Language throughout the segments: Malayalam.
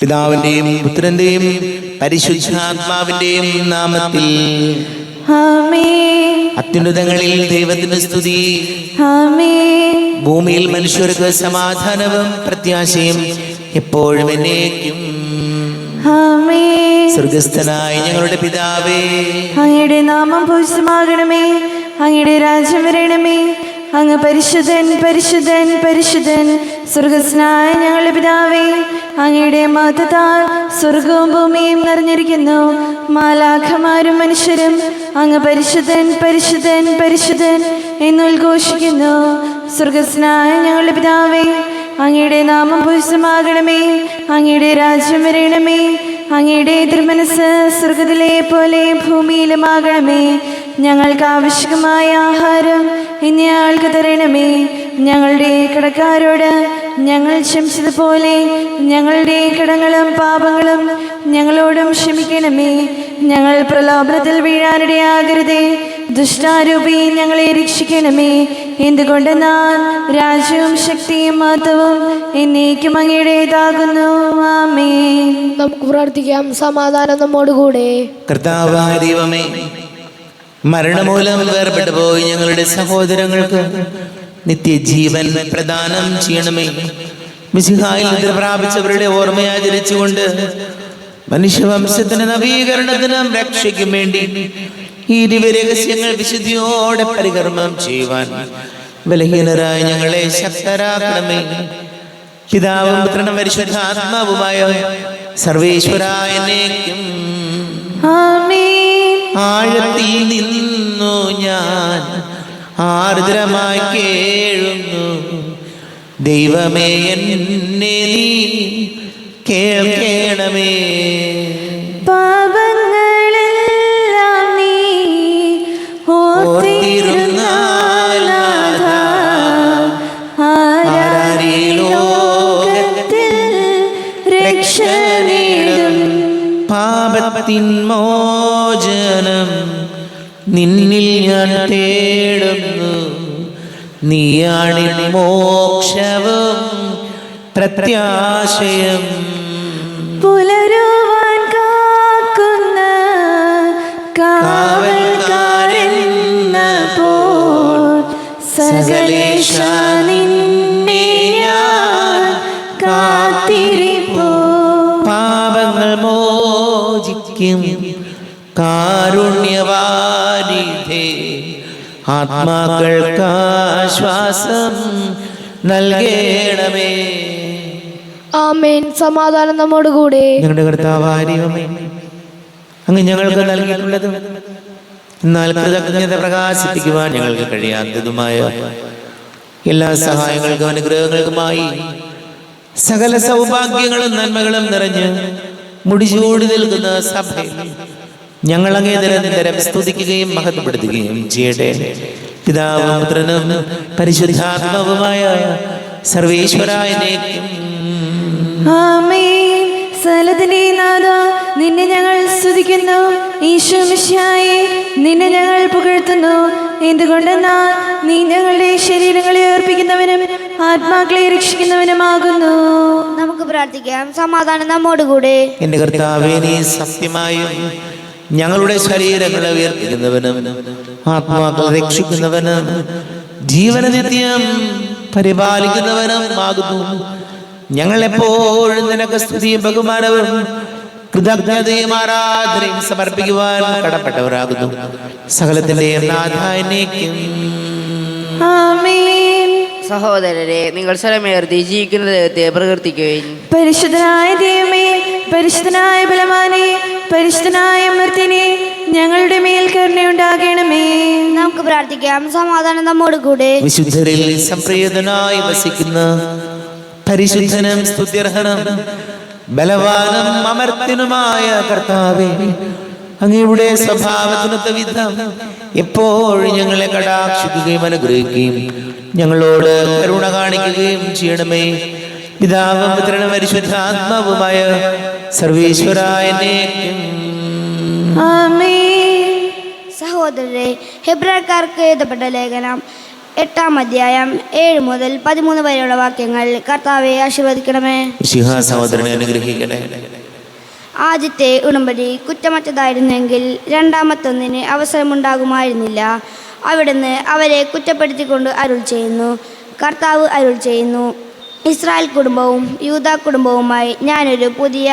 പിതാവിന്റെയും പുത്രന്റെയും പരിശുദ്ധാത്മാവിന്റെയും നാമത്തിൽ ആമേൻ. അത്യുന്നതങ്ങളിൽ ദൈവത്തിന് സ്തുതി. ആമേൻ. ഭൂമിയിൽ മനുഷ്യർക്ക് സമാധാനവും പ്രത്യാശയും എപ്പോഴും എന്നേക്കും. ആമേൻ. സ്വർഗസ്ഥനായ ഞങ്ങളുടെ പിതാവേ, അങ്ങയുടെ നാമം പൂജിതമാകണമേ. അങ്ങയുടെ രാജ്യം വരണമേ. അങ്ങ് പരിശുദ്ധൻ പരിശുദ്ധൻ പരിശുദ്ധൻ. സ്വർഗസ്ഥനായ ഞങ്ങളുടെ പിതാവേ, അങ്ങയുടെ മഹത്വത്താൽ സ്വർഗവും ഭൂമിയും നിറഞ്ഞിരിക്കുന്നു. മാലാഖമാരും മനുഷ്യരും അങ്ങ് പരിശുദ്ധൻ പരിശുദ്ധൻ പരിശുദ്ധൻ എന്നുദ്ഘോഷിക്കുന്നു. സ്വർഗസ്ഥനായ ഞങ്ങളുടെ പിതാവേ, അങ്ങയുടെ നാമം പൂജിതമാകണമേ. അങ്ങയുടെ രാജ്യം വരണമേ. അങ്ങയുടെ തിരുമനസ്സ് സ്വർഗത്തിലെ പോലെ ഭൂമിയിലുമാകണമേ. ഞങ്ങൾക്ക് ആവശ്യമായ ആഹാരം ഇന്ന് ഞങ്ങൾക്ക് തരണമേ. ഞങ്ങളുടെ കടക്കാരോട് ഞങ്ങൾ ക്ഷമിച്ചതുപോലെ ഞങ്ങളുടെ കടങ്ങളും പാപങ്ങളും ഞങ്ങളോടും ക്ഷമിക്കണമേ. ഞങ്ങൾ പ്രലോഭനത്തിൽ വീഴാനിടയാകരുതേ. ദുഷ്ടാരൂപി ഞങ്ങളെ രക്ഷിക്കണമേ. എന്തുകൊണ്ടെന്നാൽ രാജ്യവും ശക്തിയും മഹത്വവും എന്നേക്കും അങ്ങയുടേതാകുന്നു. ആമേൻ. നമുക്ക് പ്രാർത്ഥിക്കാം. സമാധാനം നമ്മോടുകൂടെ. കർത്താവായ ദൈവമേ, മരണമൂലം വേർപെട്ടു പോയി ഞങ്ങളുടെ സഹോദരങ്ങൾക്ക് നിത്യജീവൻ പ്രദാനം ചെയ്യണമേ. മിശിഹായിൽ നിദ്ര പ്രാപിച്ചവരുടെ ഓർമ്മയാചരിച്ചുകൊണ്ട് മനുഷ്യവംശത്തിന് നവീകരണത്തിനും രക്ഷയ്ക്കും വേണ്ടി ഈ ദിവ്യരഹസ്യങ്ങൾ വിശുദ്ധിയോടെ പരികർമ്മം ചെയ്യുവാൻ ബലഹീനരായ ഞങ്ങളെ ശക്തരാക്കണമേ. പിതാവും പുത്രനും പരിശുദ്ധാത്മാവുമായ സർവേശ്വരായ എന്നേക്കും. ആമേൻ. ആഴത്തിൽ നിന്നു ഞാൻ ആർദ്രമായി കേഴുന്നു. ദൈവമേ, എന്നെ നീ കേൾക്കണമേ. പാപങ്ങളെല്ലാം നീ ഓർത്തിരുന്നാൽ ആരാരീ ലോകത്തിൽ രക്ഷ നേടും. പാപത്തിൻ മോചനം നിന്നിൽ ഞാൻ തേടുന്നു. നീയാണി മോക്ഷവും പ്രത്യാശയം. പുലരുവാൻ കാക്കുന്ന കാവൽക്കാരെന്ന പോൽ സകലേശ നിന്നെ ഞാൻ കാത്തിരിപ്പൂ. പാപങ്ങൾ മോചിക്കും കാരുണ്യവാരിധേ. ആത്മാക്കൾക്ക് ആശ്വാസം നൽകണമേ. ആമേൻ. സമാധാനം നമ്മോടുകൂടെ. ഞങ്ങളുടെ കർത്താവായ ദൈവമേ, അങ്ങ് ഞങ്ങൾക്ക് നൽകിയിട്ടുള്ളതും എന്നാൽ കൃതജ്ഞത പ്രകാശിപ്പിക്കുവാൻ ഞങ്ങൾക്ക് കഴിയാത്തതുമായ എല്ലാ സഹായങ്ങൾക്കും അനുഗ്രഹങ്ങൾക്കുമായി സകല സൗഭാഗ്യങ്ങളും നന്മകളും നിറഞ്ഞ് മുടിചൂടി നിൽക്കുന്ന സഭയിൽ ഞങ്ങൾ അങ്ങേ നിരന്തരം സ്തുതിക്കുകയും മഹത്വപ്പെടുത്തുകയും ചെയ്യട്ടെ. പിതാവും പുത്രനും പരിശുദ്ധാത്മാവുമായ സർവേശ്വരായ എന്നേക്കും. ആമേൻ. സകലത്തിന്റെ നാഥാ, നിന്നെ ഞങ്ങൾ സ്തുതിക്കുന്നു. ഈശോ മിശിഹായേ, നിന്നെ ഞങ്ങൾ പുകഴ്ത്തുന്നു. എന്തുകൊണ്ടെന്നാൽ നീ ഞങ്ങളുടെ ശരീരങ്ങളെ അർപ്പിക്കുന്നവനും ആത്മാക്കളെ രക്ഷിക്കുന്നവനുമാകുന്നു. നമുക്ക് പ്രാർത്ഥിക്കാം. സമാധാനം നമ്മോടുകൂടെ. എന്റെ കർത്താവേ, നീ സത്യമായും ഞങ്ങളുടെ ശരീരങ്ങളെ ഉയർപ്പിക്കുന്നവനും ആത്മാക്കളെ രക്ഷിക്കുന്നവനും ജീവന നിത്യം പരിപാലിക്കുന്നവനും ആകുന്നു. ഞങ്ങളെപ്പോഴും നിനക്ക് സ്തുതിയും ബഹുമാനവും കൃതജ്ഞതയും ആരാധനയും സമർപ്പിക്കുവാൻ കടപ്പെട്ടവരാകുന്നു. സകലത്തിന്റെയും നാഥായ എന്നേക്കും. ആമേൻ. സഹോദരരെ, നിങ്ങൾ സ്വരമേർത്തി ജീവിക്കുന്ന ദൈവത്തെ പ്രകീർത്തിക്കുകയും പരിശുദ്ധനായ ദൈവമേ, പരിശുദ്ധനായ ബലവാനേ, പരിശുദ്ധനായ അമർത്യനേ, ഞങ്ങളുടെ മേൽ കരുണയുണ്ടാകണമേ. നമുക്ക് പ്രാർത്ഥിക്കാം. സമാധാനം നമ്മോടുകൂടെ. വിശുദ്ധരിൽ സംപ്രീതനായി വസിക്കുന്ന പരിശുദ്ധനും സ്തുത്യർഹനും ബലവാനും അമർത്യനുമായ കർത്താവേ, അങ്ങയുടെ സ്വഭാവത്തിനൊത്ത വിധം എപ്പോഴും ഞങ്ങളെ കടാക്ഷിക്കുകയും അനുഗ്രഹിക്കുകയും ഞങ്ങളോട് കരുണ കാണിക്കുകയും ചെയ്യണമേ. പിതാവും പുത്രനും പരിശുദ്ധാത്മാവുമായ സർവേശ്വരായ എന്നേക്കും. ആമേൻ. സഹോദരരെ, ഹെബ്രായക്കാർക്ക് എഴുതപ്പെട്ട ലേഖനം 8-ാം അധ്യായം 7 മുതൽ 13 വരെയുള്ള വാക്യങ്ങൾ. കർത്താവെ ആശീർവദിക്കണമേ. മിശിഹാ സഹോദരനെ അനുഗ്രഹിക്കണേ. ആദ്യത്തെ ഉടമ്പടി കുറ്റമറ്റതായിരുന്നെങ്കിൽ രണ്ടാമത്തൊന്നിന് അവസരമുണ്ടാകുമായിരുന്നില്ല. അവിടുന്ന് അവരെ കുറ്റപ്പെടുത്തിക്കൊണ്ട് അരുൾ ചെയ്യുന്നു. കർത്താവ് അരുൾ ചെയ്യുന്നു, ഇസ്രായേൽ കുടുംബവും യൂദാ കുടുംബവുമായി ഞാനൊരു പുതിയ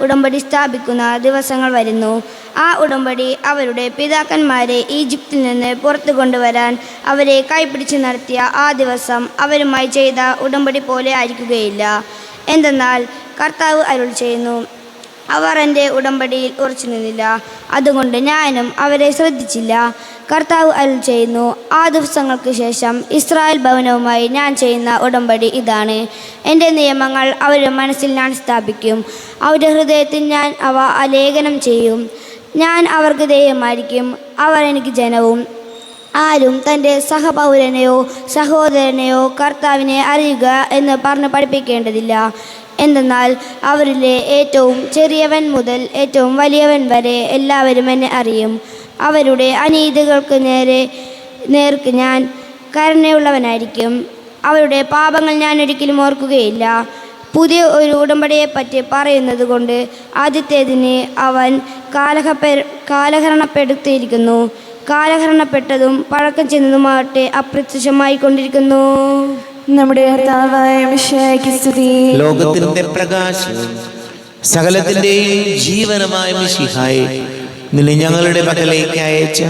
ഉടമ്പടി സ്ഥാപിക്കുന്ന ദിവസങ്ങൾ വരുന്നു. ആ ഉടമ്പടി അവരുടെ പിതാക്കന്മാരെ ഈജിപ്തിൽ നിന്ന് പുറത്തു കൊണ്ടുവരാൻ അവരെ കൈപിടിച്ച് നടത്തിയ ആ ദിവസം അവരുമായി ചെയ്ത ഉടമ്പടി പോലെ ആയിരിക്കുകയില്ല. എന്തെന്നാൽ കർത്താവ് അരുൾ ചെയ്യുന്നു, അവർ എൻ്റെ ഉടമ്പടിയിൽ ഉറച്ചു നിന്നില്ല, അതുകൊണ്ട് ഞാനും അവരെ ശ്രദ്ധിച്ചില്ല. കർത്താവ് അരുൾ ചെയ്യുന്നു, ആ ദിവസങ്ങൾക്ക് ശേഷം ഇസ്രായേൽ ഭവനവുമായി ഞാൻ ചെയ്യുന്ന ഉടമ്പടി ഇതാണ്. എൻ്റെ നിയമങ്ങൾ അവരുടെ മനസ്സിൽ ഞാൻ സ്ഥാപിക്കും, അവരുടെ ഹൃദയത്തിൽ ഞാൻ അവ ആലേഖനം ചെയ്യും. ഞാൻ അവർക്ക് ദൈവമായിരിക്കും, അവർ എനിക്ക് ജനവും. ആരും തൻ്റെ സഹപൗരനെയോ സഹോദരനെയോ കർത്താവിനെ അറിയുക എന്ന് പറഞ്ഞ് പഠിപ്പിക്കേണ്ടതില്ല. എന്തെന്നാൽ അവരിലെ ഏറ്റവും ചെറിയവൻ മുതൽ ഏറ്റവും വലിയവൻ വരെ എല്ലാവരും എന്നെ അറിയും. അവരുടെ അനീതികൾക്ക് നേർക്ക് ഞാൻ കരുണയുള്ളവനായിരിക്കും. അവരുടെ പാപങ്ങൾ ഞാൻ ഒരിക്കലും ഓർക്കുകയില്ല. പുതിയ ഒരു ഉടമ്പടിയെപ്പറ്റി പറയുന്നത് കൊണ്ട് ആദ്യത്തേതിന് അവൻ കാലഹരണപ്പെടുത്തിയിരിക്കുന്നു. കാലഹരണപ്പെട്ടതും പഴക്കം ചെന്നതുമാകട്ടെ അപ്രത്യക്ഷമായി കൊണ്ടിരിക്കുന്നു. നമ്മുടെ കർത്താവായ മിശിഹായ്ക്ക് സ്തുതി. ലോകത്തിന്റെ പ്രകാശവും സകലത്തിന്റെയും ജീവനമായ മിശിഹായെ നിന്നെ ഞങ്ങളുടെ പക്കലേക്ക് അയച്ച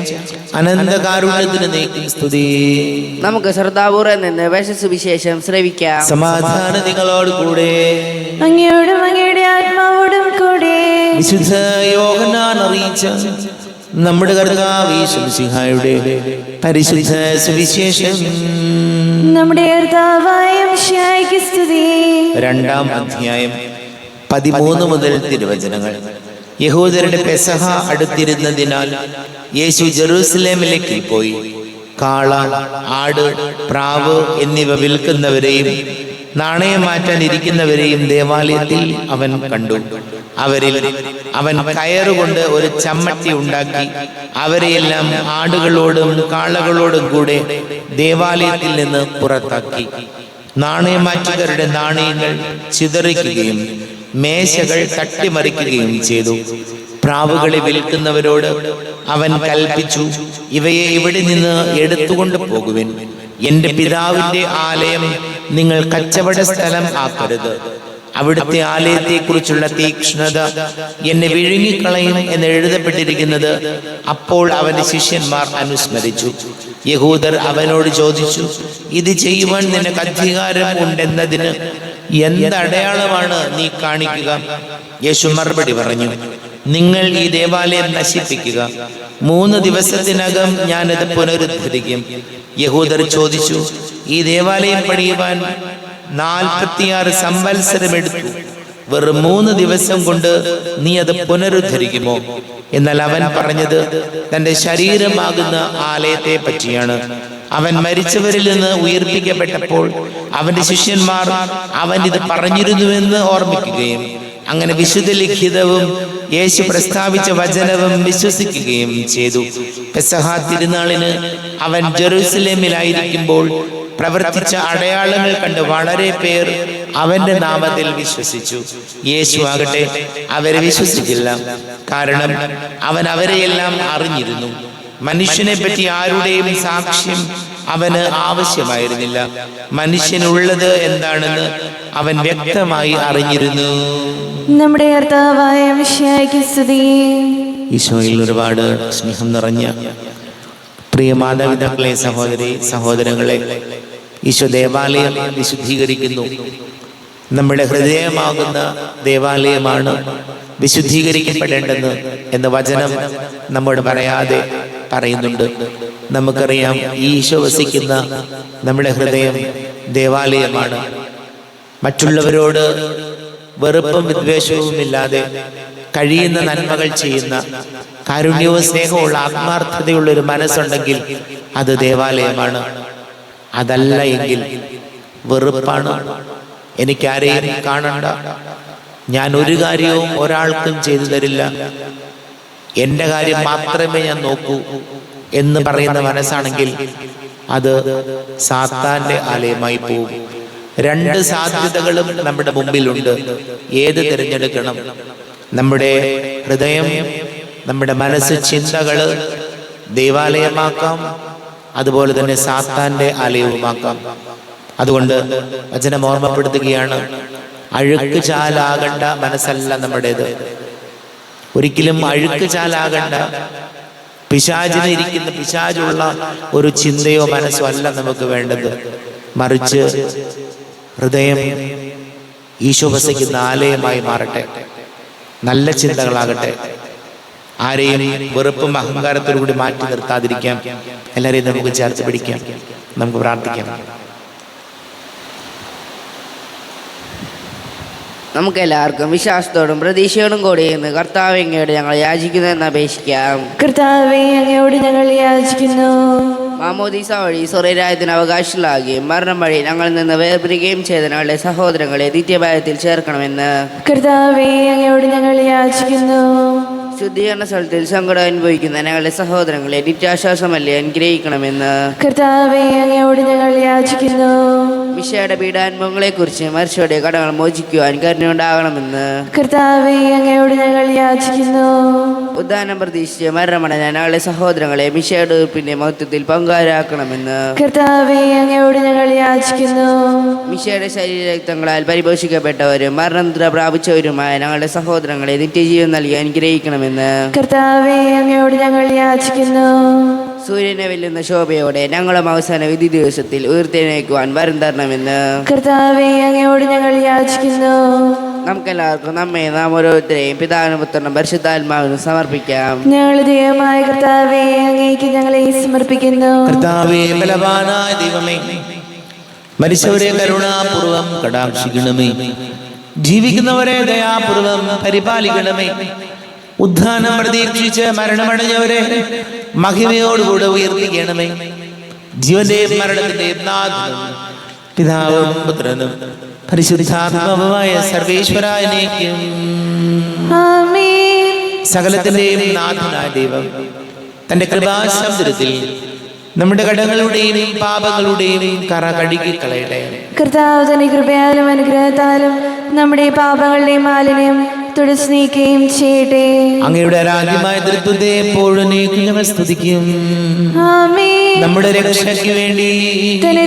അനന്തകാരുണ്യത്തിന് നീക്കും സ്തുതി. നമുക്ക് ശ്രദ്ധാപൂർവം നിന്ന് സുവിശേഷം ശ്രവിക്കാം. സമാധാനം നിങ്ങളോട് കൂടെ. അങ്ങയോടും അങ്ങയുടെ ആത്മാവോടും കൂടെ. വിശുദ്ധ യോഹന്നാൻ അറിയിച്ച നമ്മുടെ കർത്താവ് യേശു മിശിഹായുടെ പരിശുദ്ധ സുവിശേഷം. നമ്മുടെ കർത്താവായ മിശിഹായ്ക്ക് സ്തുതി. 2-ാം അധ്യായം 13 മുതൽ തിരുവചനങ്ങൾ. യഹൂദരുടെ പെസഹ അടുത്തിരുന്നതിനാൽ യേശു ജെറൂസലേമിലേക്ക് പോയി. കാള, ആട്, പ്രാവ് എന്നിവ വിൽക്കുന്നവരെയും നാണയം മാറ്റാൻ ഇരിക്കുന്നവരെയും ദേവാലയത്തിൽ അവൻ കണ്ടു. അവരിൽ അവൻ കയറുകൊണ്ട് ഒരു ചമ്മട്ടി ഉണ്ടാക്കി അവരെയെല്ലാം ആടുകളോടും കാളകളോടും കൂടെ ദേവാലയത്തിൽ നിന്ന് പുറത്താക്കി. നാണയമാറ്റുകാരുടെ നാണയങ്ങൾ ചിതറിക്കുകയും മേശകൾ തട്ടിമറിക്കുകയും ചെയ്തു. പ്രാവുകളെ വിൽക്കുന്നവരോട് അവൻ കൽപ്പിച്ചു, ഇവയെ ഇവിടെ നിന്ന് എടുത്തുകൊണ്ട് പോകുവിൻ. എന്റെ പിതാവിന്റെ ആലയം നിങ്ങൾ കച്ചവട സ്ഥലം ആക്കരുത്. അവിടുത്തെ ആലയത്തെക്കുറിച്ചുള്ള തീക്ഷ്ണത എന്നെ വിഴുങ്ങിക്കളയും എന്ന് എഴുതപ്പെട്ടിരിക്കുന്നത് അപ്പോൾ അവന്റെ ശിഷ്യന്മാർ അനുസ്മരിച്ചു. യഹൂദർ അവനോട് ചോദിച്ചു, ഇത് ചെയ്യുവാൻ നിനക്ക് അധികാരം ഉണ്ടെന്നതിന് എന്തടയാളമാണ് നീ കാണിക്കുക? യേശു മറുപടി പറഞ്ഞു, നിങ്ങൾ ഈ ദേവാലയം നശിപ്പിക്കുക, 3 ദിവസത്തിനകം ഞാനത് പുനരുദ്ധരിക്കും. യഹൂദർ ചോദിച്ചു, ഈ ദേവാലയം പണിയുവാൻ 46 സംവത്സരം എടുത്തു, വെറും 3 ദിവസം കൊണ്ട് നീ അത് പുനരുദ്ധരിക്കുമോ? എന്നാൽ അവൻ പറഞ്ഞത് തന്റെ ശരീരമാകുന്ന ആലയത്തെ പറ്റിയാണ്. അവൻ മരിച്ചവരിൽ നിന്ന് ഉയർപ്പിക്കപ്പെട്ടപ്പോൾ അവന്റെ ശിഷ്യന്മാർ അവൻ ഇത് പറഞ്ഞിരുന്നുവെന്ന് ഓർമ്മിക്കുകയും അങ്ങനെ വിശുദ്ധ ലിഖിതവും യേശു പ്രസ്താവിച്ച വചനവും വിശ്വസിക്കുകയും ചെയ്തു. പെസഹ തിരുനാളിന് അവൻ ജെറൂസലേമിലായിരിക്കുമ്പോൾ പ്രവർത്തിച്ച അടയാളങ്ങൾ കണ്ട് വളരെ പേർ അവന്റെ നാമത്തിൽ വിശ്വസിച്ചു. യേശു ആകട്ടെ അവരെ വിശ്വസിച്ചില്ല, കാരണം അവൻ അവരെയെല്ലാം അറിഞ്ഞിരുന്നു. മനുഷ്യനെ പറ്റി ആരുടെയും സാക്ഷ്യം അവന് ആവശ്യമായിരുന്നില്ല. മനുഷ്യനുള്ളത് എന്താണെന്ന് അവൻ വ്യക്തമായി അറിഞ്ഞിരുന്നു. നമ്മുടെ കർത്താവായ മിശിഹായ്ക്ക് സ്തുതി. ഈശോയിൽ ഒരുപാട് സ്നേഹം നിറഞ്ഞ പ്രിയ മാതാപിതാക്കളെ, സഹോദരി സഹോദരങ്ങളെ, ഈശോ ദേവാലയം വിശുദ്ധീകരിക്കുന്നു. നമ്മുടെ ഹൃദയമാകുന്ന ദേവാലയമാണ് വിശുദ്ധീകരിക്കപ്പെടേണ്ടത് എന്ന് വചനം നമ്മോട് പറയാതെ പറയുന്നുണ്ട്. നമുക്കറിയാം, ഈശോ വസിക്കുന്ന നമ്മുടെ ഹൃദയം ദേവാലയമാണ്. മറ്റുള്ളവരോട് വെറുപ്പും വിദ്വേഷവും ഇല്ലാതെ കഴിയുന്ന നന്മകൾ ചെയ്യുന്ന കാരുണ്യവും സ്നേഹമുള്ള ആത്മാർത്ഥതയുള്ള ഒരു മനസ്സുണ്ടെങ്കിൽ അത് ദേവാലയമാണ്. അതല്ല എങ്കിൽ വെറുപ്പാണ്. എനിക്കാരെയും കാണണ്ട, ഞാൻ ഒരു കാര്യവും ഒരാൾക്കും ചെയ്തു തരില്ല, എൻ്റെ കാര്യം മാത്രമേ ഞാൻ നോക്കൂ എന്ന് പറയുന്ന മനസ്സാണെങ്കിൽ അത് സാത്താന്റെ ആലയമായി പോകും. രണ്ട് സാധ്യതകളും നമ്മുടെ മുമ്പിലുണ്ട്. ഏത് തിരഞ്ഞെടുക്കണം? നമ്മുടെ ഹൃദയം, നമ്മുടെ മനസ്സ്, ചിന്തകള് ദൈവാലയമാക്കാം, അതുപോലെ തന്നെ സാത്താന്റെ ആലയവുമാക്കാം. അതുകൊണ്ട് വചനം ഓർമ്മപ്പെടുത്തുകയാണ്, അഴുക്ക് ചാലാകേണ്ട മനസ്സല്ല നമ്മുടേത്. ഒരിക്കലും അഴുക്ക് ചാലാകേണ്ട, പിശാചിനിരിക്കുന്ന പിശാചുള്ള ഒരു ചിന്തയോ മനസ്സോ അല്ല നമുക്ക് വേണ്ടത്. മറിച്ച് ഹൃദയം ഈശോ വസിക്കുന്ന ആലയമായി മാറട്ടെ. നല്ല ചിന്തകളാകട്ടെ. ആരെയും വെറുപ്പും അഹങ്കാരത്തോടു കൂടി മാറ്റി നിർത്താതിരിക്കാം. എല്ലാവരെയും നമുക്ക് ചേർത്ത് പിടിക്കാം. നമുക്ക് പ്രാർത്ഥിക്കാം. നമുക്കെല്ലാവർക്കും വിശ്വാസത്തോടും പ്രതീക്ഷയോടും കൂടി ഇന്ന് കർത്താവ് അങ്ങയോട് ഞങ്ങൾ യാചിക്കുന്നതെന്ന് അപേക്ഷിക്കാം. കർത്താവേ, അങ്ങയോട് ഞങ്ങൾ യാചിക്കുന്നു. മാമോദീസ വഴി സ്വർഗ്ഗരാജ്യത്തിന് അവകാശികളാകുകയും മരണം വഴി ഞങ്ങളിൽ നിന്ന് വേർപിരിക്കുകയും ചെയ്ത ഞങ്ങളുടെ സഹോദരങ്ങളെ നിത്യഭാരത്തിൽ ചേർക്കണമെന്ന് കർത്താവേ, അങ്ങയോട് ഞങ്ങൾ യാചിക്കുന്നു. ശുദ്ധീകരണ സ്ഥലത്തിൽ സങ്കടം അനുഭവിക്കുന്ന ഞങ്ങളുടെ സഹോദരങ്ങളെ നിത്യാശ്വാസമല്ലേ അനുഗ്രഹിക്കണമെന്ന് കർത്താവേ, അങ്ങയോട് ഞങ്ങൾ യാചിക്കുന്നു. മിശയുടെ പീഡാനുഭവങ്ങളെക്കുറിച്ച് മരിച്ചവരുടെ കടങ്ങൾ മോചിക്കുവാൻ കരുണയുണ്ടാകണമെന്ന് കർത്താവേ, അങ്ങയോട് ഞങ്ങൾ യാചിക്കുന്നു. ഉദ്ധാനം പ്രതീക്ഷിച്ച് മരണമടഞ്ഞ ഞങ്ങളുടെ സഹോദരങ്ങളെ മിശയുടെ ഉറപ്പിന്റെ മഹത്വത്തിൽ പങ്കാരാക്കണമെന്ന് കർത്താവേ, അങ്ങയോട് ഞങ്ങൾ യാചിക്കുന്നു. മിശയുടെ ശരീരരക്തങ്ങളാൽ പരിപോഷിക്കപ്പെട്ടവരും മരണനിദ്ര പ്രാപിച്ചവരുമായ ഞങ്ങളുടെ സഹോദരങ്ങളെ നിത്യജീവൻ നൽകി അനുഗ്രഹിക്കണമെന്ന് കർത്താവേ, അങ്ങയോട് ഞങ്ങൾ യാചിക്കുന്നു. സൂര്യനെ വെല്ലുന്ന ശോഭയോടെ ഞങ്ങളും അവസാന വിധി ദിവസത്തിൽ ഉയർത്തെഴുന്നേൽക്കുവാൻ വരം തരണമെന്ന് കർത്താവേ, അങ്ങയോട് ഞങ്ങൾ യാചിക്കുന്നു. നമുക്കെല്ലാവർക്കും നമ്മെ നാം ഓരോരുത്തരെയും പിതാവിനും പുത്രനും പരിശുദ്ധാത്മാവിനും സമർപ്പിക്കാം. ഞങ്ങളുടെ ദൈവമായ കർത്താവേ, അങ്ങേക്ക് ഞങ്ങളെ സമർപ്പിക്കുന്നു. കർത്താവേ, ബലവാനായ ദൈവമേ, മരിച്ചവരെ കരുണാപൂർവം കടാക്ഷിക്കണമേ. ജീവിക്കുന്നവരെ ദയാപൂർവം പരിപാലിക്കണമേ. ഉദ്ധാനം പ്രതീക്ഷിച്ച് മരണമടഞ്ഞവരെ മഹിമയോടുകൂടെ ഉയർത്തിക്കണമേ. ജീവന്റെയും മരണത്തിന്റെയും നാഥനും പിതാവും പുത്രനും പരിശുദ്ധാത്മാവുമായ സർവേശ്വരായനേക്കും ആമേൻ. സകലത്തിന്റെയും നാഥനായ ദൈവം തന്റെ കൃപാസമുദ്രത്തിൽ നമ്മുടെ കടങ്ങളുടെയും പാപങ്ങളുടെയും കറ കഴുകി കളയട്ടെ. കർത്താവ് തന്റെ കൃപയാലും അനുഗ്രഹത്താലും നമ്മുടെ പാപങ്ങളുടെയും മാലിന്യം തുടച്ചു നീക്കുകയും ചെയ്യട്ടെ. അങ്ങയുടെ രാജ്യമായ തൃത്വത്തെ എപ്പോഴും ഞങ്ങൾ സ്തുതിക്കും. ആമേൻ. നമ്മുടെ രക്ഷയ്ക്ക് വേണ്ടി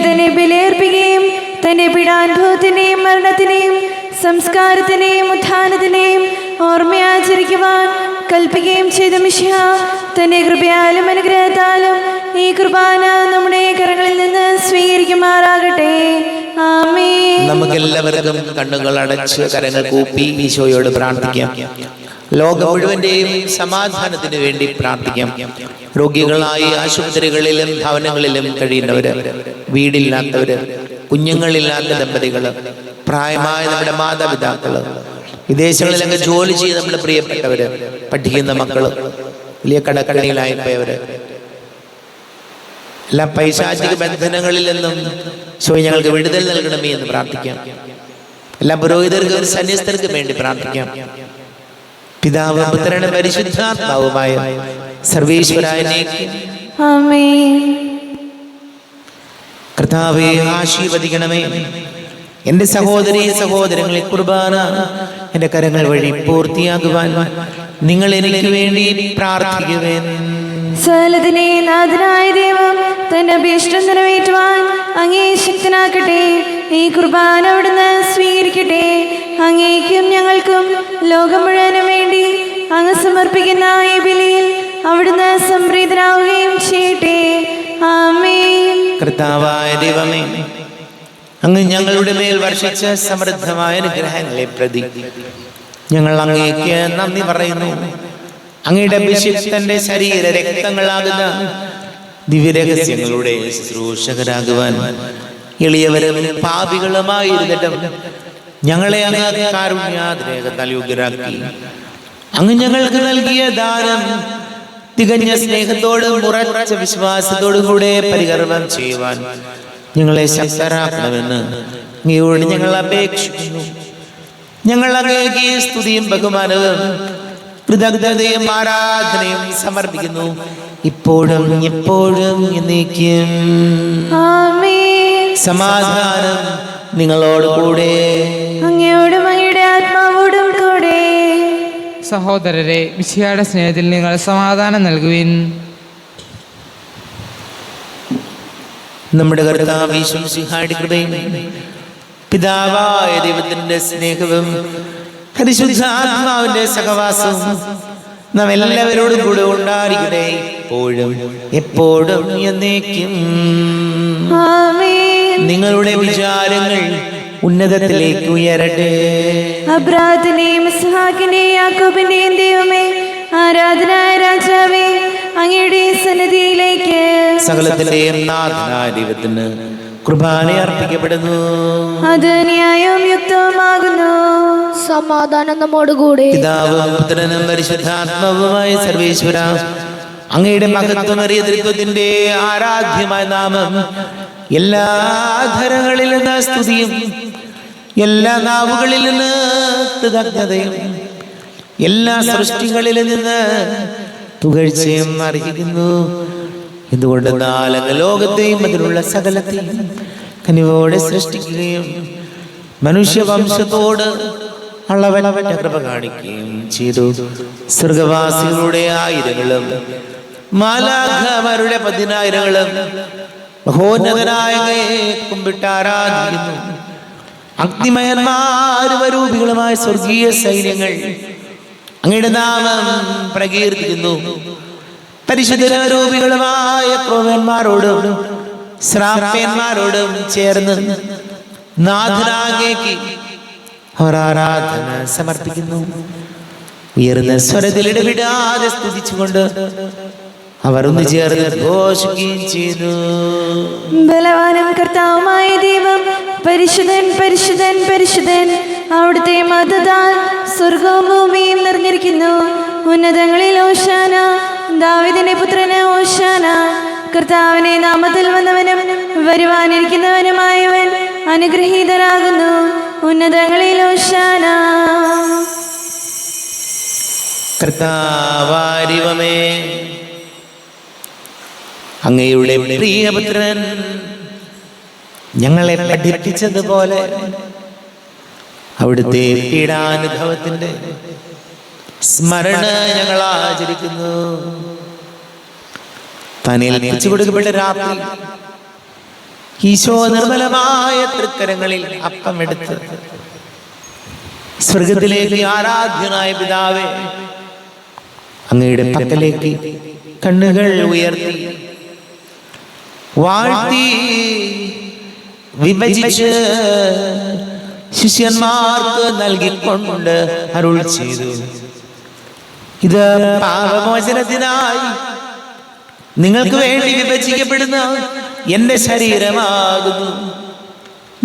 തന്നെ ബലിയർപ്പിക്കുകയും തന്റെ പീഡാനുഭവത്തിന്റെയും മരണത്തിനെയും സംസ്കാരത്തിനെയും ഉത്ഥാനത്തിനെയും ഓർമ്മയാചരിക്കുവാൻ കൽപ്പിക്കുകയും ചെയ്ത മിശിഹ തന്റെ കൃപയാലും അനുഗ്രഹത്താലും ഈ കുർബാന നമ്മുടെ കരങ്ങളിൽ നിന്ന് സ്വീകരിക്കുമാറാകട്ടെ. ആമേൻ. നമുക്കെല്ലാവർക്കും കണ്ണുകൾ അടച്ച് കരങ്ങൾ കൂപ്പി ഈശോയോട് പ്രാർത്ഥിക്കാം. ലോകം മുഴുവന്റെയും സമാധാനത്തിന് വേണ്ടി പ്രാർത്ഥിക്കാം. രോഗികളായി ആശുപത്രികളിലും ഭവനങ്ങളിലും കഴിയുന്നവര്, വീടില്ലാത്തവര്, കുഞ്ഞുങ്ങളില്ലാത്ത ദമ്പതികള്, പ്രായമായ നമ്മുടെ മാതാപിതാക്കള്, വിദേശങ്ങളിലൊക്കെ ജോലി ചെയ്ത് നമ്മുടെ പ്രിയപ്പെട്ടവര്, പഠിക്കുന്ന മക്കള്, വലിയ കടക്കണിയിലായി പോയവര്, എല്ലാ പൈശാചിക ബന്ധനങ്ങളിൽ നിന്നും ഞങ്ങൾക്ക് വിടുതൽ നൽകണമേ എന്ന് പ്രാർത്ഥിക്കാം. എല്ലാ പുരോഹിതർക്കും സന്യസ്തർക്കും വേണ്ടി പ്രാർത്ഥിക്കാം. പിതാവ് പുത്രനും പരിശുദ്ധാത്മാവുമായ സർവേശ്വരായനേക്കും ആമേൻ. കർത്താവേ, ആശീർവദിക്കണമേ. എന്റെ സഹോദരീ സഹോദരങ്ങളെ കുർബാന എന്റെ കരങ്ങൾ വഴി പൂർത്തിയാകുവാൻ നിങ്ങൾ എനിക്ക് വേണ്ടി പ്രാർത്ഥിക്കുവേൻ. സകലത്തിനെ നാഥനായ ദൈവം തന്റെ അഭീഷ്ടം നിറവേറ്റുവാൻ അങ്ങേ ശക്തനാക്കട്ടെ. ഈ കുർബാന അവിടുന്ന് സ്വീകരിക്കട്ടെ. അങ്ങേക്കും ഞങ്ങൾക്കും ലോകം മുഴുവനും വേണ്ടി അങ്ങ് സമർപ്പിക്കുന്ന ഈ ബലിയിൽ അവിടുന്ന് സംപ്രീതനാവുകയും ചെയ്യട്ടെ. ആമേൻ. കർത്താവായ ദൈവമേ, അങ്ങ് ഞങ്ങളുടെ മേൽ വർഷിച്ച സമൃദ്ധമായ അനുഗ്രഹങ്ങളെ പ്രതി ഞങ്ങൾ അങ്ങേക്ക് നന്ദി പറയുന്നു. അങ്ങയുടെ അഭിഷിക്തന്റെ ശരീര രക്തങ്ങളാകുന്ന ദിവ്യരഹസ്യങ്ങളുടെ ശുശ്രൂഷകരാകുവാൻ എളിയവരും പാപികളുമായിരുന്നിട്ടും ഞങ്ങളെ അങ്ങ് കാരുണ്യാതിരേകത്താൽ യോഗ്യരാക്കി. അങ്ങ് ഞങ്ങൾക്ക് നൽകിയ ദാനം തികഞ്ഞ സ്നേഹത്തോടും ഉറച്ച വിശ്വാസത്തോടും കൂടെ പരികർമ്മം ചെയ്യുവാൻ ഞങ്ങളെ ശക്തരാക്കണമെന്ന് അങ്ങയോട് ഞങ്ങൾ അപേക്ഷിക്കുന്നു. ഞങ്ങൾ അങ്ങേക്ക് സ്തുതിയും ബഹുമാനവും കൃതജ്ഞതയും ആരാധനയും സമർപ്പിക്കുന്നു, ഇപ്പോഴും എപ്പോഴും എന്നേക്കും. ആമേൻ. സമാധാനം നിങ്ങളോട് കൂടെ. അങ്ങയോടും അങ്ങയുടെ ആത്മാവോടും കൂടെ. സഹോദരരെ, മിശിഹായുടെ സ്നേഹത്തിൽ നിങ്ങൾ സമാധാനം നൽകുവിൻ. നമ്മുടെ കർത്താവ് യേശു മിശിഹായുടെ കൃപയും പിതാവായ ദൈവത്തിന്റെ സ്നേഹവും പരിശുദ്ധാത്മാവിന്റെ സഹവാസവും നാം എല്ലാവരോടും കൂടെ ഉണ്ടായിരിക്കട്ടെ, എപ്പോഴും എപ്പോഴും എന്നേക്കും. ആമേൻ. നിങ്ങളുടെ വിചാരങ്ങൾ ഉന്നതത്തിലേക്ക് ഉയരട്ടെ. അബ്രാഹാമിന്റെയും ഇസ്ഹാക്കിന്റെയും യാക്കോബിന്റെയും ദൈവമേ, ആരാധനായ രാജാവേ, അങ്ങയുടെ സന്നിധിയിലേക്ക് സകലത്തിന്റെയും നാഥനായ ദൈവത്തിന് കുർബാന അർപ്പിക്കപ്പെടുന്നു. അത് ന്യായവും യുക്തവുമാകുന്നു. സമാധാനം നമ്മോടുകൂടെ. പിതാവും പുത്രനും പരിശുദ്ധാത്മാവുമായ സർവേശ്വര, അങ്ങയുടെ മഹത്വമേറിയ തൃത്വത്തിന്റെ ആരാധ്യമായ നാമം എല്ലാ ധരങ്ങളിൽ നിന്ന് സ്തുതിയും എല്ലാ നാവുകളിൽ നിന്ന് കൃതജ്ഞതയും എല്ലാ സൃഷ്ടികളിൽ നിന്ന് പുകഴ്ചയും അർഹിക്കുന്നു. എന്തുകൊണ്ടെന്നാൽ അങ്ങ് ലോകത്തെയും അതിലുള്ള സകലത്തെയും കനിവോടെ സൃഷ്ടിക്കുകയും മനുഷ്യവംശത്തോട് അളവറ്റ കൃപ കാണിക്കുകയും ചെയ്തു. സ്വർഗവാസികളുടെ ആയിരങ്ങളും മാലാഖമാരുടെ 10,000ങ്ങളും മഹോന്നതനായ കുമ്പിട്ട് ആരാധിക്കുന്നു. അഗ്നിമയന്മാരുപരൂപികളുമായ സ്വർഗീയ സൈന്യങ്ങൾ അങ്ങയുടെ നാമം പ്രകീർത്തിക്കുന്നു. പരിശുദ്ധരൂപികളുമായ ക്രോവന്മാരോടും ശ്രാപ്പന്മാരോടും ചേർന്ന് നാഥനാങ്ങേക്ക് അവർ ആരാധന സമർപ്പിക്കുന്നു. ഉയർന്ന സ്വരത്തിൽ ഇടവിടാതെ സ്തുതിച്ചുകൊണ്ട് അവർ ഒന്ന് ചേർന്ന് ഘോഷിക്കുകയും ചെയ്തു. ബലവാനും കർത്താവുമായ ദൈവം പരിശുദ്ധൻ പരിശുദ്ധൻ പരിശുദ്ധൻ, അവിടുത്തെ മഹത്വത്താൽ സ്വർഗവും ഭൂമിയും നിറഞ്ഞിരിക്കുന്നു. ഉന്നതങ്ങളിൽ ഓശാന, ദാവീദിന്റെ പുത്രന് ഓശാന. കർത്താവിന്റെ നാമത്തിൽ വന്നവനും വരുവാനിരിക്കുന്നവനുമായവൻ അനുഗ്രഹീതനാകുന്നു. ഉന്നതങ്ങളിൽ ഓശാന. കർത്താവാരിവമേ, അങ്ങയുടെ പ്രിയപുത്രൻ ഞങ്ങളെ പഠിപ്പിച്ചതുപോലെ അവിടുത്തെ പീഡാനുഭവത്തിന്റെ സ്മരണ ഞങ്ങൾ ആചരിക്കുന്നു. തനിൽപ്പിച്ചു കൊടുക്കപ്പെട്ട രാത്രി ഈശോ നിർമ്മലമായ തൃക്കരങ്ങളിൽ അപ്പമെടുത്ത് സ്വർഗത്തിലേക്ക് ആരാധ്യനായ പിതാവേ, അങ്ങയുടെ പക്കലേക്ക് കണ്ണുകൾ ഉയർത്തി വാഴ്ത്തി വിഭജിച്ച് ശിഷ്യന്മാർക്ക് നൽകിക്കൊണ്ട് അരുൾ ചെയ്തു, ഇത് പാപമോചനത്തിനായി നിങ്ങൾക്ക് വേണ്ടി വിഭജിക്കപ്പെടുന്ന എന്റെ ശരീരമാകുന്നു.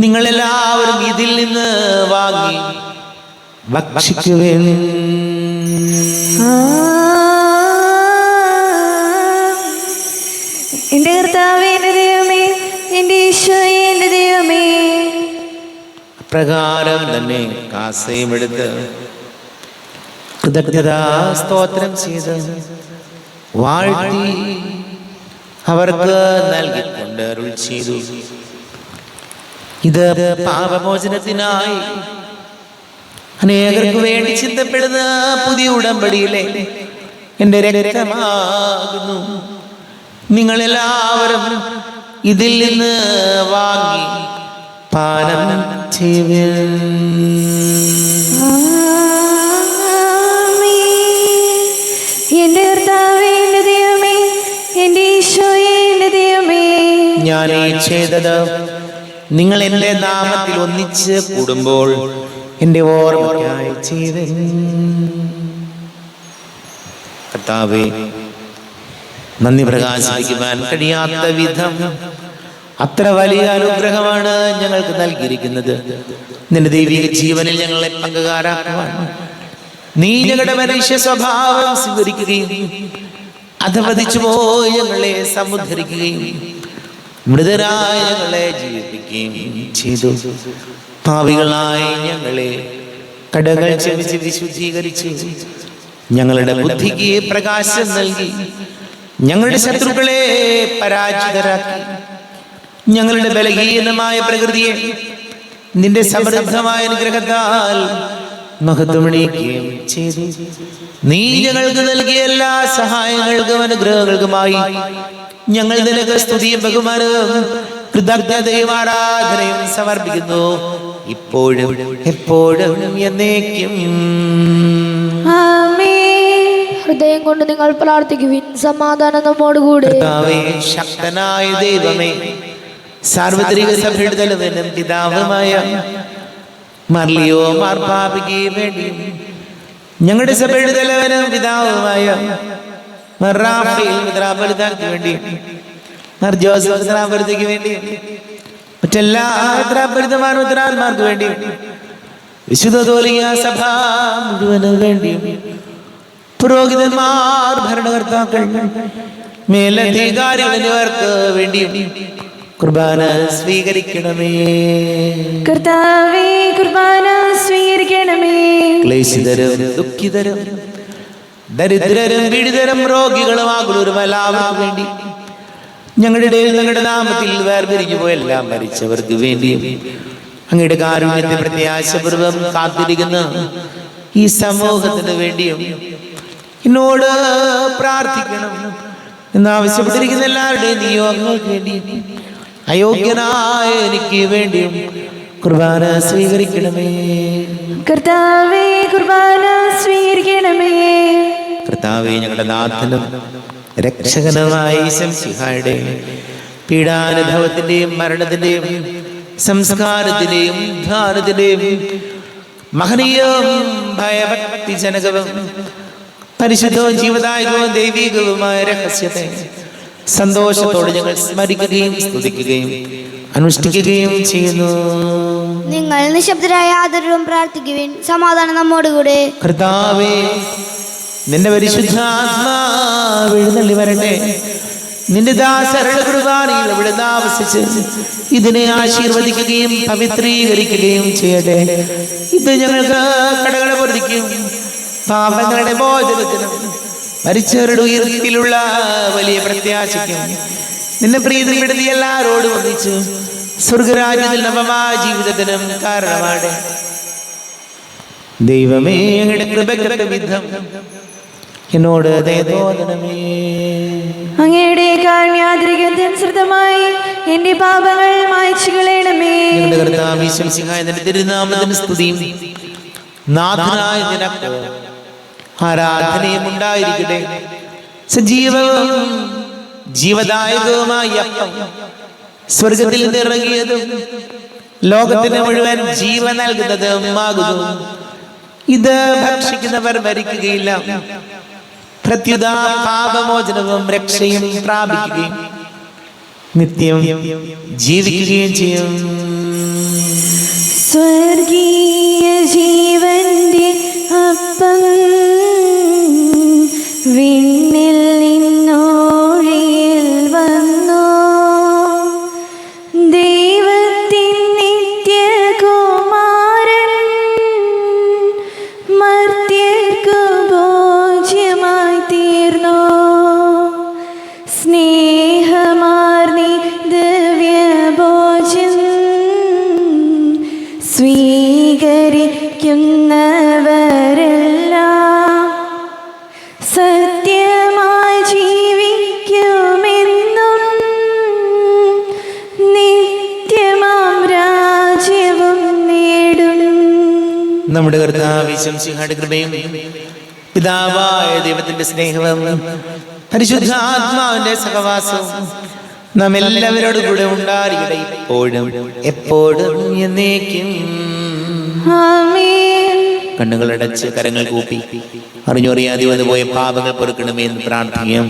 നിങ്ങളെല്ലാവരും ഇതിൽ നിന്ന് വാങ്ങി ഭക്ഷിക്കുവേൻ. എന്റെ കർത്താവേ, എന്റെ ദൈവമേ, എന്റെ ഈശോയെ, എന്റെ ദൈവമേ. പ്രകാരം തന്നെ കാസയും എടുത്ത് കൃതജ്ഞതാ സ്തോത്രം ചെയ്ത് വാഴ്ത്തി അവർക്ക് നൽകിക്കൊണ്ട് അരുൾ ചെയ്തു, ഇത് പാപമോചനത്തിനായി അനേകർക്ക് വേണ്ടി ചിന്തപ്പെടുന്ന പുതിയ ഉടമ്പടിയിലെ എന്റെ രക്തമാകുന്നു. നിങ്ങളെല്ലാവരും ഇതിൽ നിന്ന് വാങ്ങി പാനം ചെയ്യുവിൻ. എന്റെ കർത്താവേ, എന്റെ ദൈവമേ, എന്റെ ഈശോയെ, എന്റെ ദൈവമേ. ഞാൻ ഈ ചെയ്തത് നിങ്ങൾ എന്റെ നാമത്തിൽ ഒന്നിച്ച് കൂടുമ്പോൾ എന്റെ ഓർമ്മയ്ക്കായി ചെയ്തൻ. കർത്താവേ, നന്ദി പ്രകാശിപ്പിക്കുവാൻ കഴിയാത്ത വിധം അത്ര വലിയ അനുഗ്രഹമാണ് ഞങ്ങൾക്ക് നൽകിയിരിക്കുന്നത്. നിന്റെ ദൈവിക ജീവനിൽ ഞങ്ങളെ പങ്കുകാരാക്കുവാൻ നീ ഞങ്ങളുടെ മനുഷ്യ സ്വഭാവം സ്വീകരിക്കുകയും അധപതിച്ചു പോയി ഞങ്ങളെ സമുദ്ധരിക്കുകയും മൃതരായ ഞങ്ങളെ ജീവിപ്പിക്കുകയും ചെയ്തു. പാപികളായി ഞങ്ങളെ കടകൾ ക്ഷമിച്ച് വിശുദ്ധീകരിച്ചു ഞങ്ങളുടെ ബുദ്ധിക്ക് പ്രകാശം നൽകി ഞങ്ങളുടെ ശത്രുക്കളെ പരാജിതരാക്കി ഞങ്ങളുടെ ബലഹീനമായ പ്രകൃതിയെ നിന്റെ സമൃദ്ധമായ അനുഗ്രഹത്താൽ മഹത്വമണിയിക്കുകയും ചെയ്തു. നീ ഞങ്ങൾക്ക് നൽകിയ എല്ലാ സഹായങ്ങൾക്കും അനുഗ്രഹങ്ങൾക്കുമായി ഞങ്ങൾ നിനക്ക് സ്തുതിയും ബഹുമാനവും കൃതജ്ഞതയും ആരാധനയും സമർപ്പിക്കുന്നു, ഇപ്പോഴും എപ്പോഴും എന്നേക്കും. ഹൃദയം കൊണ്ട് നിങ്ങൾ പ്രാർത്ഥിക്കുവിൻ. സമാധാനം നമ്മോടുകൂടെ. ശക്തനായ ദൈവമേ, സാർവത്രിക സഭയുടെ തലവനും പിതാവുമായ മർലിയോ മാർപ്പാപിക്ക് വേണ്ടിയും ഞങ്ങളുടെ സഭയുടെ തലവനും പിതാവുമായ മെത്രാപ്പൊലീത്താക്ക് വേണ്ടിയും ജോസഫ് മെത്രാപ്പൊലീത്തയ്ക്ക് വേണ്ടിയും മറ്റെല്ലാ മെത്രാന്മാർക്ക് വേണ്ടിയും വിശുദ്ധ കത്തോലിക്ക സഭ മുഴുവന് വേണ്ടിയും പുരോഹിതന്മാർ, ഭരണകർത്താക്കൾ, മേലധികാരികൾ എന്നിവർക്ക് വേണ്ടിയും കുർബാന സ്വീകരിക്കണമേ. കർത്താവേ, കുർബാന സ്വീകരിക്കണമേ. ക്ലേശിതരും ദുഃഖിതരും ദരിദ്രരും പീഡിതരും രോഗികളും ആകുലരും എല്ലാവർക്കും വേണ്ടി ഞങ്ങളുടെ ഇടയിൽ ഞങ്ങളുടെ നാമത്തിൽ വേർപിരിഞ്ഞു പോയ എല്ലാം മരിച്ചവർക്ക് വേണ്ടിയും അങ്ങയുടെ കാരുണ്യത്തെ പ്രത്യാശപൂർവം കാത്തിരിക്കുന്ന ഈ സമൂഹത്തിന് വേണ്ടിയും എന്നോട് പ്രാർത്ഥിക്കണം എന്നാവശ്യപ്പെട്ടിരിക്കുന്ന എല്ലാവരുടെയും നിയോഗങ്ങൾക്ക് വേണ്ടിയും അയോഗ്യനായ എനിക്ക് വേണ്ടിയും കുർബാന സ്വീകരിക്കണമേ. കർത്താവേ, കുർബാന സ്വീകരിക്കണമേ. കർത്താവേ, ഞങ്ങളുടെ നാഥനും രക്ഷകനുമായ ഈശോയുടെ പീഡാനുഭവത്തിന്റെയും മരണത്തിന്റെയും സംസ്കാരത്തിന്റെയും ഉദ്ധാരത്തിന്റെയും മഹനീയവും ഭയഭക്തിജനകവും പരിശുദ്ധവും ജീവദായകവും ദൈവികവുമായ രഹസ്യത്തെ സന്തോഷത്തോടെ ഞങ്ങൾ സ്മരിക്കുകയും സ്തുതിക്കുകയും അനുഷ്ഠിക്കുകയും ചെയ്യുന്നു. നിങ്ങൾ നിശബ്ദരായ ആദരവും പ്രാർത്ഥിക്കുവിൻ. സമാധാനം നമ്മോടുകൂടെ. കർത്താവേ, നിന്റെ പരിശുദ്ധാത്മാവ് എഴുന്നള്ളി വരട്ടെ. നിന്റെ ദാസരുടെ കുർബാനയിൽ ഇവിടുന്ന് ആവസിച്ച് ഇതിനെ ആശീർവദിക്കുകയും പവിത്രീകരിക്കുകയും ചെയ്യട്ടെ. ഇത് ഞങ്ങൾക്ക് കടകളെ പൊറുതിക്കും പാപങ്ങളുടെ മോചനത്തിനും മരിച്ചവരുടെ ഉയർത്തിലുള്ള വലിയ പ്രത്യാശയ്ക്കും നിന്നെ പ്രീതിപ്പെടുത്തി എല്ലാവരോടും ഒന്നിച്ച് സ്വർഗരാജ്യത്തിൽ നവമായ ജീവിതത്തിനും കാരണമാണ്. ദൈവമേ, അങ്ങയുടെ കൃപയ്ക്ക് വിധം എന്നോട് ദയതോന്നണമേ. അങ്ങയുടെ കാരുണ്യാതിരികതനുസൃതമായി എന്റെ പാപങ്ങൾ മായ്ച്ചു കളയണമേ. ഞങ്ങളുടെ കർത്താവ് ഈശോ മിശിഹായ നിന്റെ തിരുനാമത്തിന് സ്തുതിയും നാഥനായ നിനക്ക് ആരാധനയും ഉണ്ടായിരിക്കട്ടെ. സജീവവും ജീവദായകവുമായ അപ്പം സ്വർഗത്തിൽ നിന്നിറങ്ങിയതും ലോകത്തിന് മുഴുവൻ ജീവൻ നൽകുന്നതും ആകുന്നു. ഇത് ഭക്ഷിക്കുന്നവർ മരിക്കുകയില്ല, പ്രത്യുത പാപമോചനവും രക്ഷയും പ്രാപിക്കുകയും നിത്യം ജീവിക്കുകയും ചെയ്യും. സ്വർഗീയ ജീവന്റെ അപ്പം വിണ്ണിൽ നിന്നോഴിയിൽ വന്നു. ദൈവത്തിൻ നിത്യകുമാരൻ മർത്യർക്കു ഭോജ്യമായി തീർന്നു. സ്നേഹമാർന്നി ദിവ്യഭോജ്യം സ്വീകരിക്കുന്നവരെല്ലാം സത്യമായി ജീവിക്കുമെന്നും നിത്യമാം രാജ്യവും നേടും. നമ്മുടെ കർത്താവ് ഈശോ മിശിഹായുടെ കൃപയും പിതാവായ ദൈവത്തിന്റെ സ്നേഹവും പരിശുദ്ധാത്മാവിന്റെ സഹവാസവും നാം എല്ലാവരോടും കൂടെ ഉണ്ടായിരിക്കട്ടെ, ഇപ്പോഴും എപ്പോഴും എന്നേക്കും. ആമേൻ. കണ്ണുകളടച്ച് കരങ്ങൾ കൂപ്പി അറിഞ്ഞറിയാതെ വന്നുപോയ പാപങ്ങൾ പൊറുക്കണമേ എന്ന് പ്രാർത്ഥിക്കാം.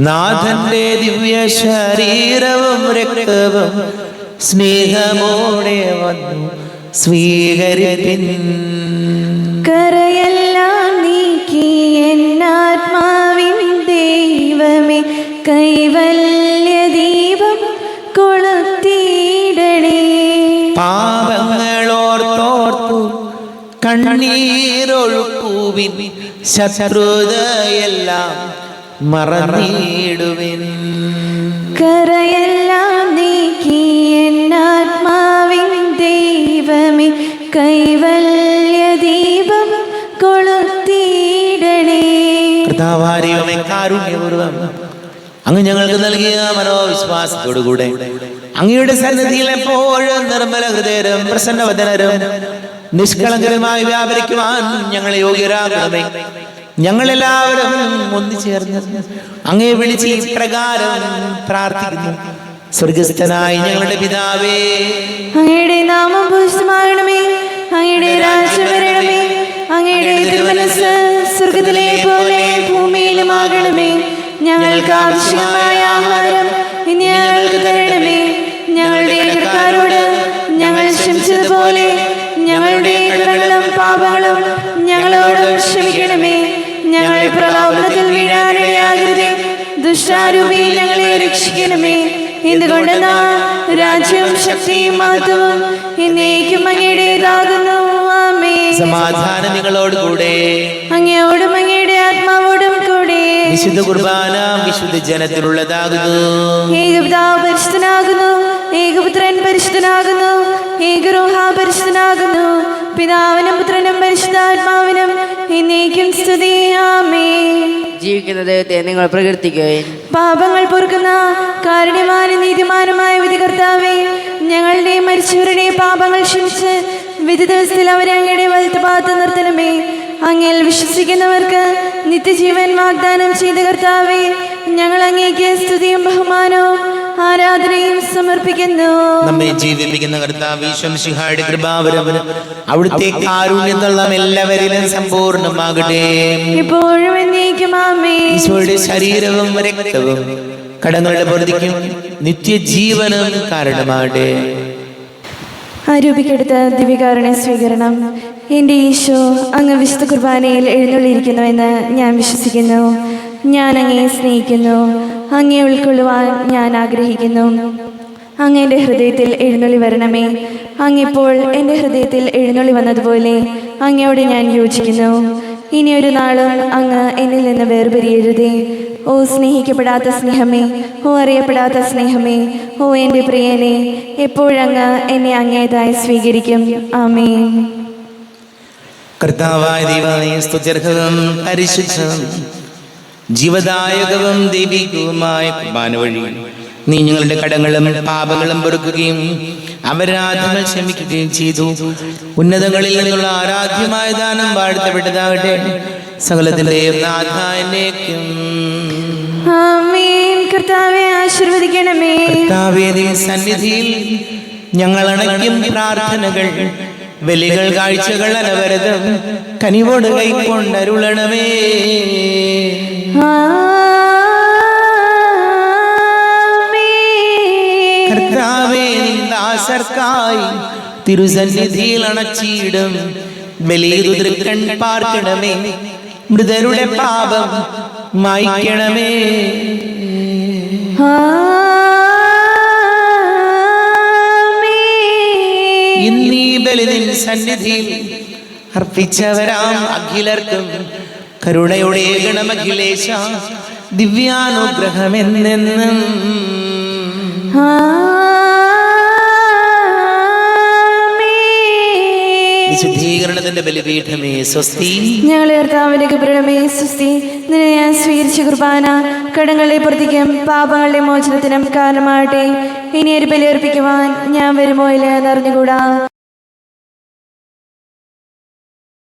നാഥന്റെ ദിവ്യ ശരീരവും രക്തവും സ്നേഹമോടെ വന്നു സ്വീകരിപ്പിൻ. കരയെല്ലാം നീക്കി എന്നാത്മാവിൻ ദൈവമേ കൈവല്യ ദീപം കൊളുത്തിയിടണേ. പാപങ്ങളോർത്തോർത്തു കണ്ണീരൊഴുക്കുവിൻ, ശത്രുതയെല്ലാം മറന്നിടുവിൻ. കരയെല്ലാം നീക്കി എന്നാത്മാവിൻ ദൈവമേ, കൈവല്യ ദീപം കൊളുത്തിയിടണേ. കർത്താവാരിയുമേ കാരുണ്യപൂർവ്വം അങ്ങ് ഞങ്ങൾക്ക് നൽകിയ മനോവിശ്വാസത്തോടുകൂടെ അങ്ങയുടെ സന്നിധിയിൽ എപ്പോഴും നിർമ്മല ഹൃദയരും പ്രസന്നവദനരും നിഷ്കളങ്കരുമായി വ്യാപരിക്കുവാൻ ഞങ്ങളെ യോഗ്യരാകണമേ. ഞങ്ങളെല്ലാവരും ഒന്നുചേർന്ന് അങ്ങയെ വിളിച്ച് ഇപ്രകാരം പ്രാർത്ഥിക്കുന്നു. സ്വർഗസ്ഥനായ ഞങ്ങളുടെ പിതാവേ, അങ്ങയുടെ നാമം പൂജിതമാകണമേ, അങ്ങയുടെ രാജ്യം വരണമേ, അങ്ങയുടെ തിരുമനസ്സ് സ്വർഗത്തിലെ പോലെ ഭൂമിയിലുമാകണമേ. ഞങ്ങൾക്ക് ആവശ്യമായ ആഹാരം ഇനി ഞങ്ങൾക്ക് തരണമേ. ഞങ്ങളുടെ കടക്കാരോട് ഞങ്ങൾ ക്ഷമിച്ചതുപോലെ ഞങ്ങളുടെ കടങ്ങളും പാപങ്ങളും ഞങ്ങളോട് ക്ഷമിക്കണമേ. ഞങ്ങളെ പ്രലോഭനത്തിൽ വീഴാനിടയാകരുതേ, ദുഷ്ടാരൂപി ഞങ്ങളെ രക്ഷിക്കണമേ. എന്തുകൊണ്ടെന്നാ രാജ്യവും ശക്തിയും മഹത്വവും എന്നേക്കും അങ്ങയുടേതാകുന്നു. ആമേൻ. സമാധാനം നിങ്ങളോടുകൂടെ. അങ്ങയോടും അങ്ങയുടെ ആത്മാവോടും കൂടെ. വിശുദ്ധ കുർബാന വിശുദ്ധ ജനത്തിലുള്ളതാകുന്നു. ഏകപിതാവ് പരിശുദ്ധനാകുന്നു, ഏകപുത്രൻ പരിശുദ്ധനാകുന്നു, ഏകരൂഹ പരിശുദ്ധനാകുന്നു. പിതാവിനും പുത്രനും പരിശുദ്ധാത്മാവിനും എന്നേക്കും സ്തുതി. ആമേൻ. ജീവിക്കുന്ന ദൈവത്തെ നിങ്ങൾ പ്രകീർത്തിക്കുകയും പാപങ്ങൾ പൊറുക്കുന്ന കാരുണ്യവാനും നീതിമാനുമായ വിധികർത്താവേ, ഞങ്ങളുടെ മരിച്ചവരുടെ പാപങ്ങൾ ക്ഷമിച്ച് വിധി ദിവസത്തിൽ അവരെ അങ്ങയുടെ വലത്തുഭാഗത്ത് നിർത്തണമേ. അങ്ങയിൽ വിശ്വസിക്കുന്നവർക്ക് നിത്യജീവൻ വാഗ്ദാനം ചെയ്ത കർത്താവേ, ഞങ്ങൾ അങ്ങേക്ക് സ്തുതിയും ബഹുമാനവും ആരാധനയും സമർപ്പിക്കുന്നു. നമ്മെ ജീവിപ്പിക്കുന്ന കർത്താവ് ഈശോമിശിഹായുടെ കൃപാവരം അവിടുത്തെ കാരുണ്യം നാം എല്ലാവരിലും സമ്പൂർണ്ണമാകട്ടെ. ഇപ്പോഴും എന്നേക്കും ആമേൻ. ഈശോയുടെ ശരീരവും രക്തവും കടങ്ങളുടെ പൊറുതിക്കും നിത്യജീവനും കാരണമാകട്ടെ. ആരോപിക്കെടുത്ത ദിവ്യകാരുണ്യ സ്വീകരണം. എൻ്റെ ഈശോ അങ്ങ് വിശുദ്ധ കുർബാനയിൽ എഴുന്നള്ളിയിരിക്കുന്നുവെന്ന് ഞാൻ വിശ്വസിക്കുന്നു. ഞാൻ അങ്ങയെ സ്നേഹിക്കുന്നു. അങ്ങയെ ഉൾക്കൊള്ളുവാൻ ഞാൻ ആഗ്രഹിക്കുന്നു. അങ്ങ് എൻ്റെ ഹൃദയത്തിൽ എഴുന്നള്ളി വരണമേ. അങ്ങിപ്പോൾ എൻ്റെ ഹൃദയത്തിൽ എഴുന്നള്ളി വന്നതുപോലെ അങ്ങയോട് ഞാൻ യോജിക്കുന്നു. ഇനിയൊരു നാളും അങ്ങ് എന്നിൽ നിന്ന് വേർപിരിയരുതേ. ഓ സ്നേഹിക്കപ്പെടാത്ത സ്നേഹമേ, ഓ അറിയപ്പെടാത്ത സ്നേഹമേ, ഓ എൻ്റെ പ്രിയനെ, എപ്പോഴങ്ങ് എന്നെ അങ്ങേതായി സ്വീകരിക്കും. ആമേൻ. കർത്താവായ ദൈവമേ, സ്തുത്യർഹവും പരിശുദ്ധവും ജീവദായകവും ദൈവികവുമായ കുർബാന വഴി നീ ഞങ്ങളുടെ കടങ്ങളും പാപങ്ങളും പൊറുക്കുകയും അപരാധങ്ങൾ ക്ഷമിക്കുകയും ചെയ്തു. ഉന്നതങ്ങളിൽ നിന്നുള്ള ആരാധ്യമായ ദാനം വാഴ്ത്തപ്പെട്ടതാകട്ടെ. സകലത്തിന്റെയും നാഥാനേക്കും ആമേൻ. കർത്താവേ ആശീർവദിക്കണമേ. കർത്താവേ, നിൻ സന്നിധിയിൽ ഞങ്ങൾ അണയ്ക്കും പ്രാർത്ഥനകൾ, ബലികൾ, കാഴ്ചകൾ അനവരതം കനിവോട് കൈക്കൊണ്ടരുളണമേ. കർത്താവേ, നിൻ ദാസർക്കായി തിരുസന്നിധിയിൽ അണച്ചിടും ബലിദുതൃക്കൺ പാർക്കണമേ. മൃതരുടെ പാപം മായ്ക്കണമേ. ഇന്നീ ബലി നിൻ സന്നിധിയിൽ അർപ്പിച്ചവരാം അഖിലർക്കും കരുണയുടെ ഗണമഖിലേശ ദിവ്യാനുഗ്രഹമെന്നെന്നും. വിശുദ്ധീകരണത്തിന്റെ ബലിപീഠമേ സ്വസ്തി. ഞങ്ങളെ കർത്താവിന്റെ കൃപണമേ സ്വസ്തി. നിന്നെ ഞാൻ സ്വീകരിച്ച കുർബാന കടങ്ങളുടെ പ്രതിക്കും പാപങ്ങളുടെ മോചനത്തിനും കാരണമാകട്ടെ. ഇനി ഒരു ബലി അർപ്പിക്കുവാൻ ഞാൻ വരുമോ ഇല്ല എന്നറിഞ്ഞുകൂടാ.